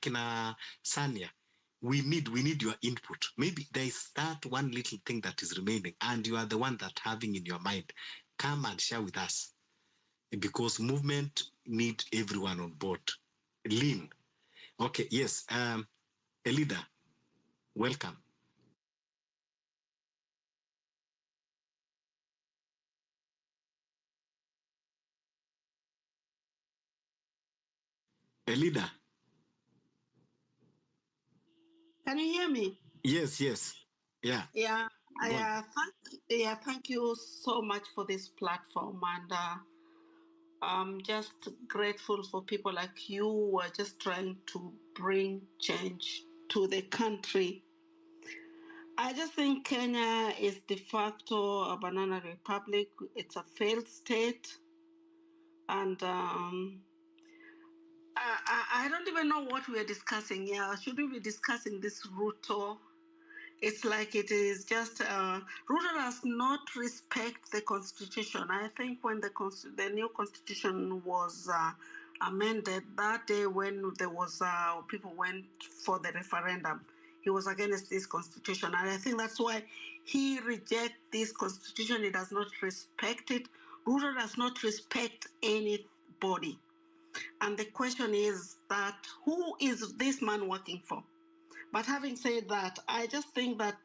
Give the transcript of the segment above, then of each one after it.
Akina Sanya, we need your input. Maybe there is that one little thing that is remaining, and you are the one that having in your mind. Come and share with us, because movement need everyone on board. Lean. Okay, yes. Elida, welcome. Elida. Can you hear me? Yes. Yeah. Thank you so much for this platform, and I'm just grateful for people like you who are just trying to bring change to the country. I just think Kenya is de facto a banana republic. It's a failed state, and I don't even know what we are discussing here. Should we be discussing this Ruto? It's like it is just Ruto does not respect the constitution. I think when the new constitution was amended that day, when there was people went for the referendum, he was against this constitution, and I think that's why he rejects this constitution. He does not respect it. Ruto does not respect anybody, and the question is that who is this man working for? But having said that, I just think that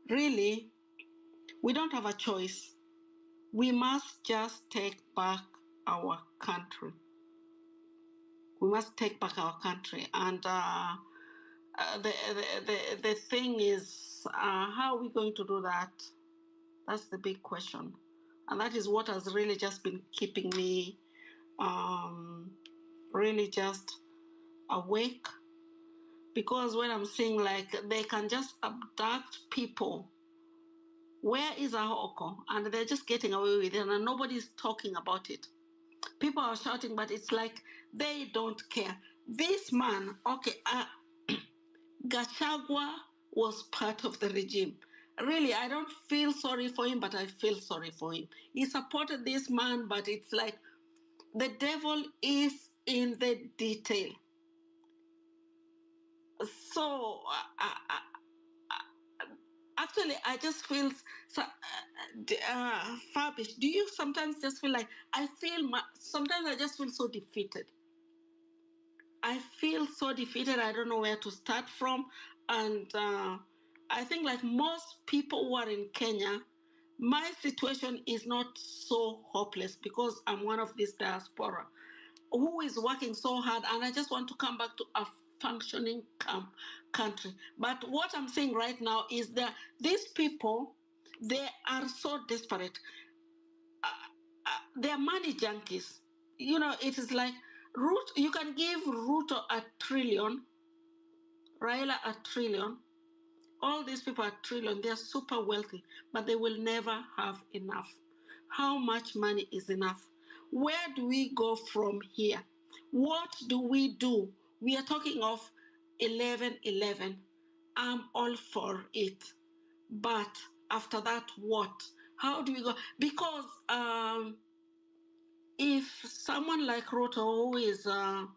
really we don't have a choice. We must just take back our country. We must take back our country. And the thing is, how are we going to do that? That's the big question. And that is what has really just been keeping me really just awake. Because when I'm seeing like they can just abduct people, where is Ahoko? And they're just getting away with it, and nobody's talking about it. People are shouting, but it's like they don't care. This man, okay, Gachagua was part of the regime. Really, I don't feel sorry for him, but I feel sorry for him. He supported this man, but it's like the devil is in the detail. So, actually, I just feel Fabish. Do you sometimes just feel like sometimes I just feel so defeated. I feel so defeated. I don't know where to start from. And I think like most people who are in Kenya, my situation is not so hopeless because I'm one of this diaspora who is working so hard, and I just want to come back to a functioning country. But what I'm saying right now is that these people, they are so desperate. They are money junkies. You know, it is like you can give Ruto $1 trillion, Raila $1 trillion. All these people are trillion. They are super wealthy, but they will never have enough. How much money is enough? Where do we go from here? What do we do? We are talking of 11-11. I'm all for it. But after that, what? How do we go? Because if someone like Ruto, who is, I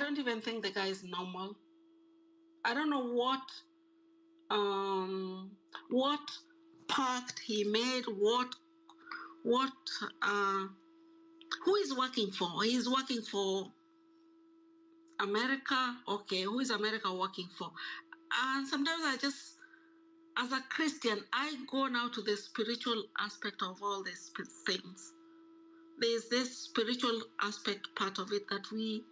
don't even think the guy is normal. I don't know what pact he made, who is working for? He's working for America. Okay, who is America working for? And sometimes I just, as a Christian, I go now to the spiritual aspect of all these things. There's this spiritual aspect part of it that we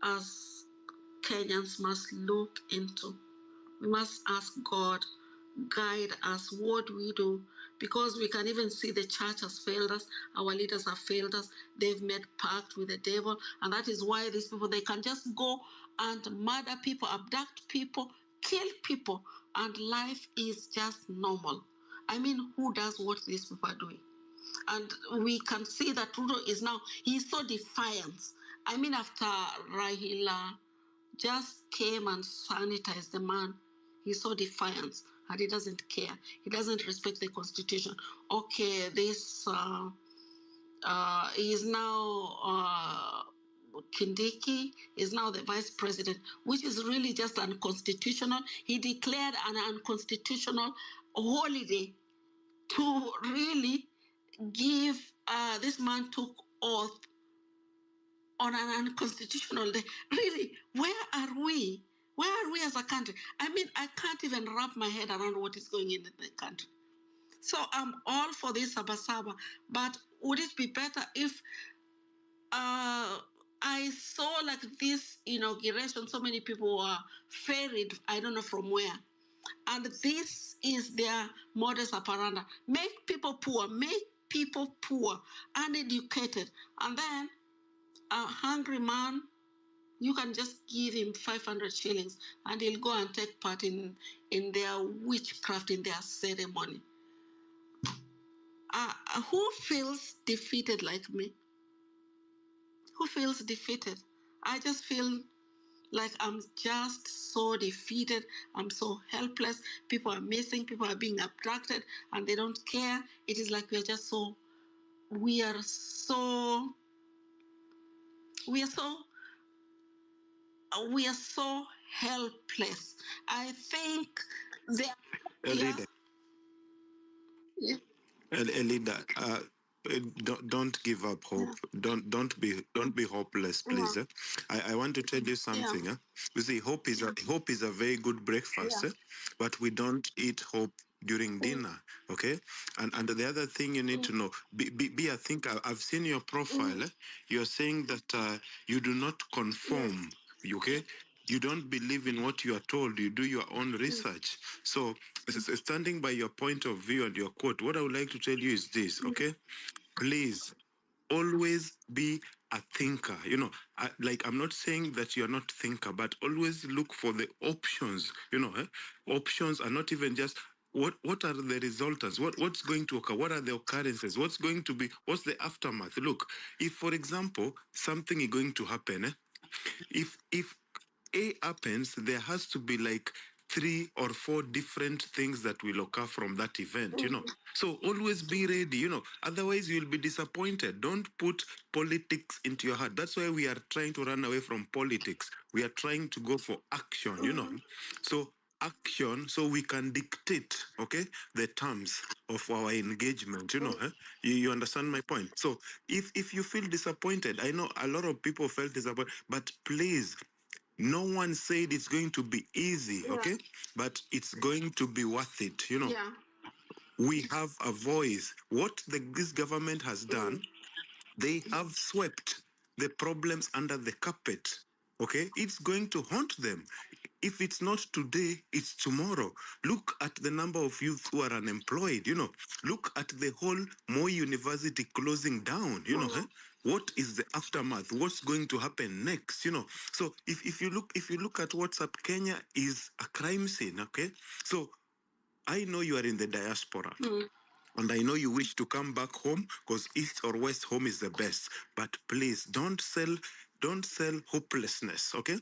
as Kenyans must look into. We must ask God, guide us. What do we do? Because we can even see the church has failed us. Our leaders have failed us. They've made pact with the devil. And that is why these people, they can just go and murder people, abduct people, kill people. And life is just normal. I mean, who does what these people are doing? And we can see that Ruto is now, he's so defiant. I mean, after Raila just came and sanitized the man, he's so defiant and he doesn't care. He doesn't respect the constitution. Okay, this he is now Kindiki is now the vice president, which is really just unconstitutional. He declared an unconstitutional holiday to really give, this man took oath on an unconstitutional day. Really, where are we? Where are we as a country? I mean, I can't even wrap my head around what is going in the country. So I'm all for this Sabasaba, but would it be better if I saw like this inauguration, so many people were ferried, I don't know from where. And this is their modus operandi. Make people poor, uneducated. And then a hungry man, you can just give him 500 shillings and he'll go and take part in their witchcraft, in their ceremony. Who feels defeated like me? Who feels defeated? I just feel like I'm just so defeated. I'm so helpless. People are missing. People are being abducted and they don't care. It is like we are so helpless. I think they are. Elida, Yeah. Elida, don't give up hope. Yeah. Don't be hopeless, please. Yeah. I want to tell you something. Yeah. You see, hope is a very good breakfast, Yeah. but we don't eat hope during dinner. Okay, and the other thing you need to know, I think I've seen your profile. You're saying that you do not conform. Okay. You don't believe in what you are told. You do your own research. So, standing by your point of view and your quote, what I would like to tell you is this, okay? Please, always be a thinker. I'm not saying that you're not thinker, but always look for the options. Options are not even just what are the resultants? What's going to occur? What are the occurrences? What's the aftermath? Look, if, for example, something is going to happen, if A happens, there has to be like 3 or 4 different things that will occur from that event, So always be ready, Otherwise, you'll be disappointed. Don't put politics into your heart. That's why we are trying to run away from politics. We are trying to go for action, So action, so we can dictate, okay, the terms of our engagement, You understand my point? So if you feel disappointed, I know a lot of people felt disappointed, but please, no one said it's going to be easy, okay? But it's going to be worth it, Yeah. We have a voice. What this government has done, they have swept the problems under the carpet, okay? It's going to haunt them. If it's not today, it's tomorrow. Look at the number of youth who are unemployed, Look at the whole Moi University closing down, What is the aftermath? What's going to happen next, So if you look at what's up, Kenya is a crime scene, okay? So I know you are in the diaspora. And I know you wish to come back home because East or West home is the best. But please don't sell hopelessness, okay?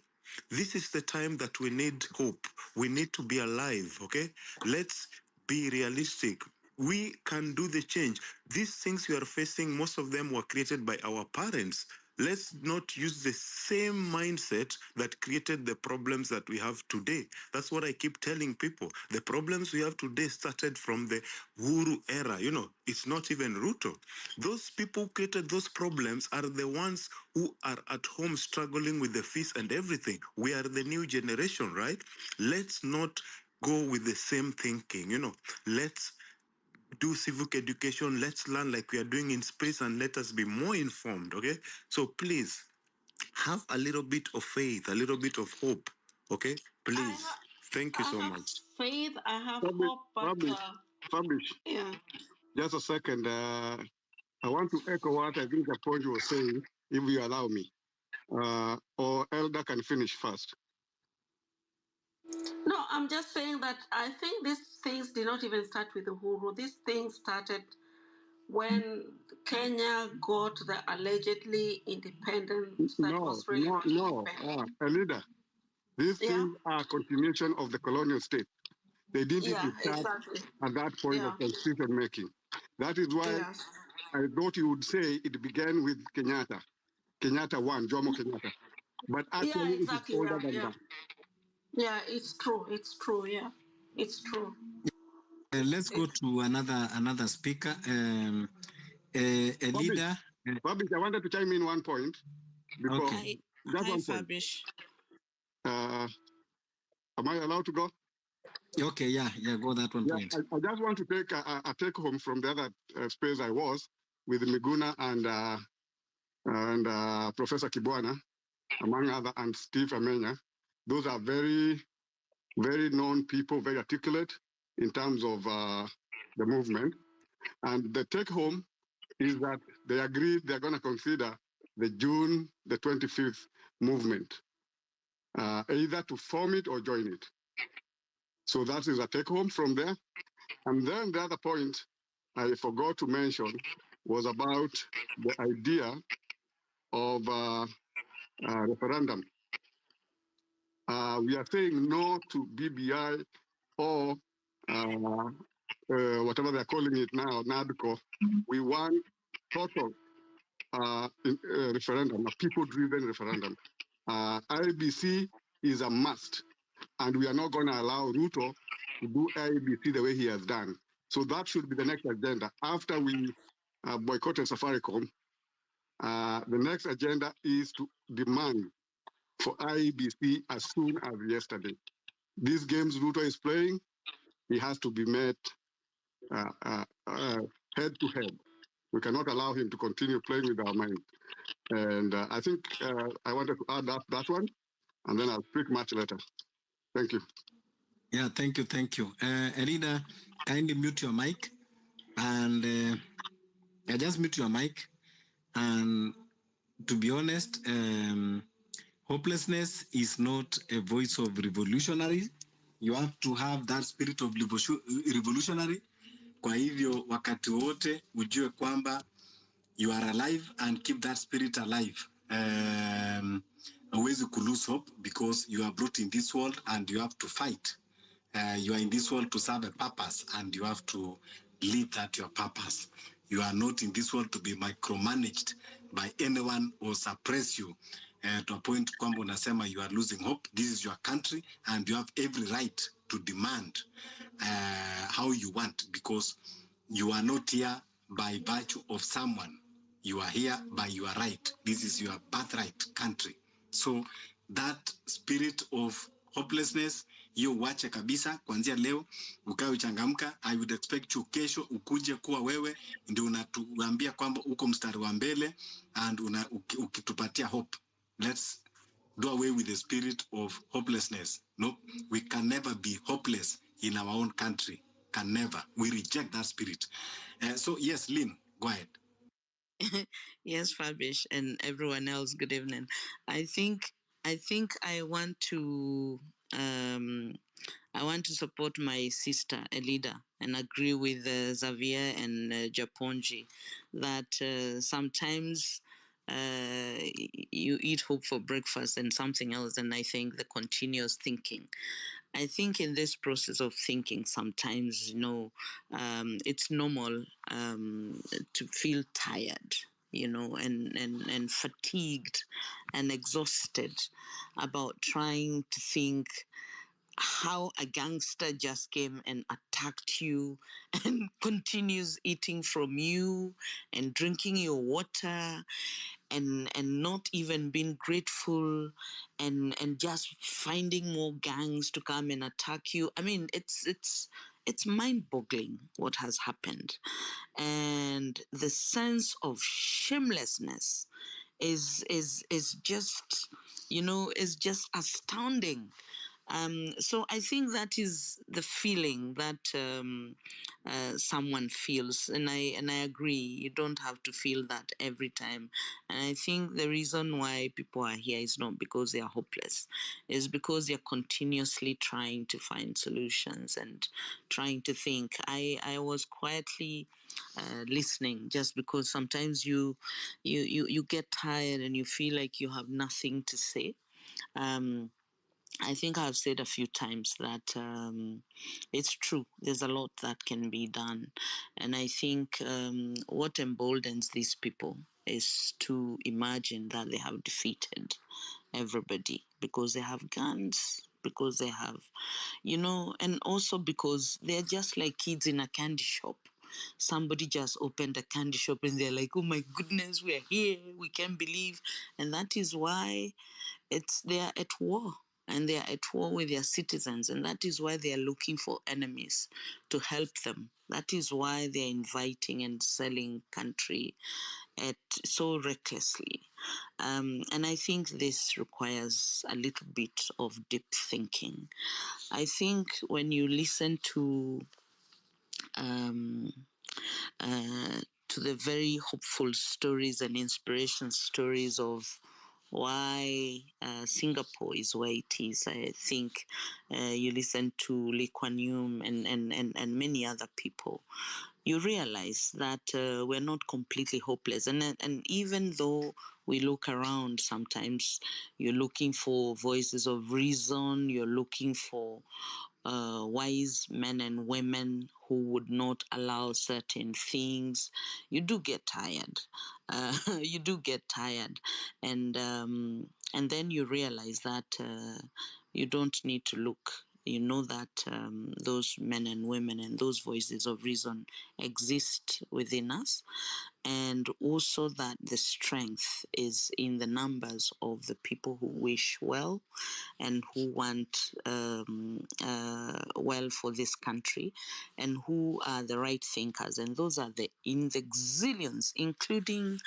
This is the time that we need hope. We need to be alive, okay? Let's be realistic. We can do the change. These things we are facing, most of them were created by our parents. Let's not use the same mindset that created the problems that we have today. That's what I keep telling people. The problems we have today started from the Uhuru era. It's not even Ruto. Those people who created those problems are the ones who are at home struggling with the fees and everything. We are the new generation, right? Let's not go with the same thinking. Let's do civic education. Let's learn like we are doing in space and let us be more informed, okay? So please, have a little bit of faith, a little bit of hope, okay? Please. Thank you so much. Faith, I have hope, but... Fabrice, yeah. Just a second. I want to echo what I think the point you were saying, if you allow me. Or Elder can finish first. No, I'm just saying that I think these things did not even start with Uhuru. These things started when Kenya got the allegedly independence that was really No. A leader. These things are continuation of the colonial state. They didn't even start at that point of constitution making. That is why I thought you would say it began with Kenyatta. Kenyatta 1, Jomo Kenyatta. But actually, Yeah, exactly. it is older Yeah, than yeah. that. Yeah, it's true. It's true. Yeah, it's true. Let's go to another speaker. A leader. Fabrice, I wanted to chime in one point because Okay. just Hi, one point. Fabrish. Am I allowed to go? Okay, yeah, go that one point. I just want to take a take home from the other space I was with Miguna and Professor Kibwana, among other, and Steve Amenya. Those are very, very known people, very articulate in terms of the movement. And the take home is that they agreed they're going to consider the June the 25th movement, either to form it or join it. So that is a take home from there. And then the other point I forgot to mention was about the idea of referendum. We are saying no to BBI or whatever they're calling it now, NADCO. We want total referendum, a people-driven referendum. IBC is a must, and we are not going to allow Ruto to do IBC the way he has done. So that should be the next agenda. After we boycotted Safaricom, the next agenda is to demand for IEBC as soon as yesterday. These games Ruto is playing, he has to be met head to head. We cannot allow him to continue playing with our mind. And I think I wanted to add that one, and then I'll speak much later. Thank you. Yeah, thank you. Elida, kindly mute your mic, and just mute your mic. And to be honest, hopelessness is not a voice of revolutionary. You have to have that spirit of revolutionary. Kwa hivyo wakati wote ujue kwamba you are alive and keep that spirit alive. Always to lose hope because you are brought in this world and you have to fight. You are in this world to serve a purpose and you have to live that your purpose. You are not in this world to be micromanaged by anyone or suppress you to a point kwamba unasema you are losing hope. This is your country and you have every right to demand how you want, because you are not here by virtue of someone. You are here by your right. This is your birthright country. So that spirit of hopelessness, hiyo uache kabisa kuanzia leo, ukae uchangamka. I would expect you kesho ukuje kuwa wewe ndio unatuambia kwamba uko mstari wa mbele and ukitupatia hope. Let's do away with the spirit of hopelessness. No, we can never be hopeless in our own country. Can never. We reject that spirit. So yes, Lynn, go ahead. Yes, Fabrish and everyone else, good evening. I think I want to support my sister Elida and agree with Xavier and Japonji that sometimes you eat hope for breakfast and something else, and I think the continuous thinking. I think in this process of thinking, sometimes, it's normal to feel tired, and fatigued and exhausted about trying to think how a gangster just came and attacked you and continues eating from you and drinking your water and not even being grateful and just finding more gangs to come and attack you. I mean, it's mind-boggling what has happened, and the sense of shamelessness is just is just astounding. So I think that is the feeling that someone feels, and I agree. You don't have to feel that every time. And I think the reason why people are here is not because they are hopeless, is because they're continuously trying to find solutions and trying to think. I was quietly listening, just because sometimes you get tired and you feel like you have nothing to say. I think I've said a few times that it's true. There's a lot that can be done. And I think what emboldens these people is to imagine that they have defeated everybody because they have guns, because they have, and also because they're just like kids in a candy shop. Somebody just opened a candy shop and they're like, oh my goodness, we're here, we can't believe. And that is why they are at war, and they are at war with their citizens, and that is why they are looking for enemies to help them. That is why they're inviting and selling country at so recklessly. And I think this requires a little bit of deep thinking. I think when you listen um, to the very hopeful stories and inspiration stories of why Singapore is where it is. I think you listen to Lee Kuan Yew and many other people, you realize that we're not completely hopeless. And even though we look around sometimes, you're looking for voices of reason, you're looking for wise men and women who would not allow certain things, you do get tired. You do get tired, and then you realize that you don't need to look. You know that those men and women and those voices of reason exist within us, and also that the strength is in the numbers of the people who wish well and who want well for this country, and who are the right thinkers. And those are in the zillions, including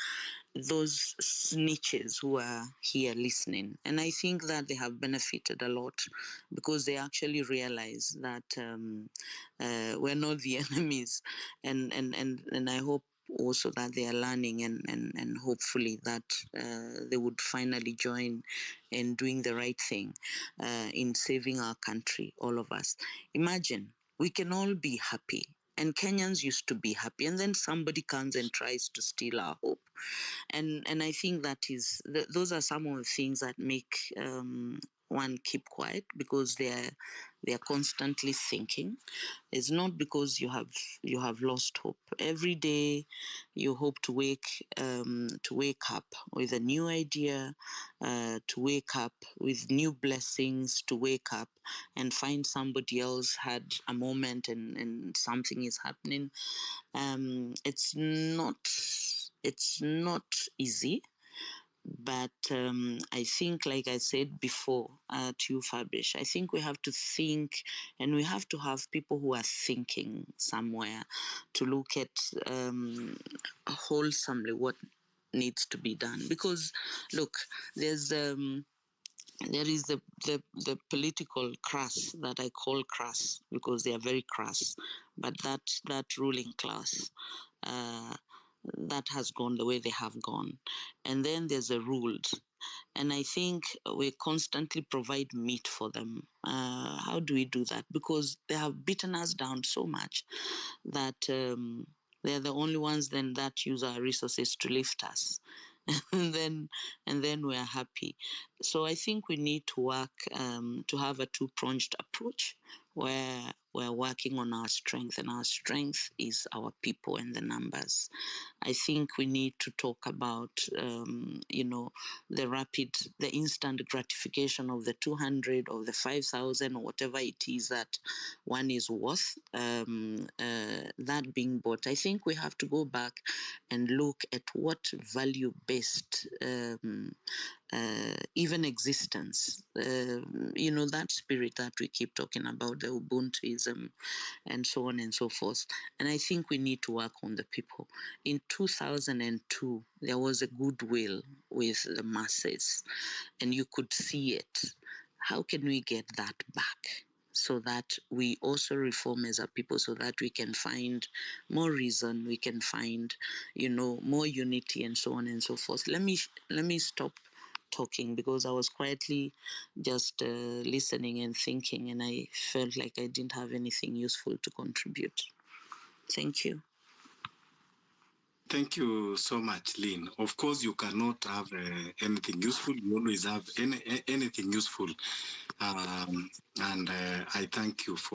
those snitches who are here listening. And I think that they have benefited a lot because they actually realize that we're not the enemies. And I hope also that they are learning, and hopefully that they would finally join in doing the right thing in saving our country, all of us. Imagine, we can all be happy. And Kenyans used to be happy, and then somebody comes and tries to steal our hope. And I think that those are some of the things that make one keep quiet, because they're constantly thinking. It's not because you have lost hope. Every day you hope to wake up with a new idea, to wake up with new blessings, to wake up and find somebody else had a moment, and something is happening. It's not easy, but I think, like I said before to you, Fabrish, I think we have to think, and we have to have people who are thinking somewhere to look at wholesomely what needs to be done. Because look, there is the political class that I call crass, because they are very crass, but that ruling class that has gone the way they have gone. And then there's the ruled, and I think we constantly provide meat for them. How do we do that? Because they have beaten us down so much that they're the only ones then that use our resources to lift us. and then we are happy. So I think we need to work to have a two-pronged approach, where we're working on our strength, and our strength is our people and the numbers. I think we need to talk about, the instant gratification of the 200 or the 5,000 or whatever it is that one is worth, that being bought. I think we have to go back and look at what value-based even existence, that spirit that we keep talking about, the Ubuntuism and so on and so forth. And I think we need to work on the people. In 2002, there was a goodwill with the masses, and you could see it. How can we get that back, so that we also reform as a people, so that we can find more reason, we can find, more unity, and so on and so forth. Let me stop talking, because I was quietly just listening and thinking, and I felt like I didn't have anything useful to contribute. Thank you. Thank you so much, Lynn. Of course, you cannot have anything useful. You always have anything useful. And I thank you for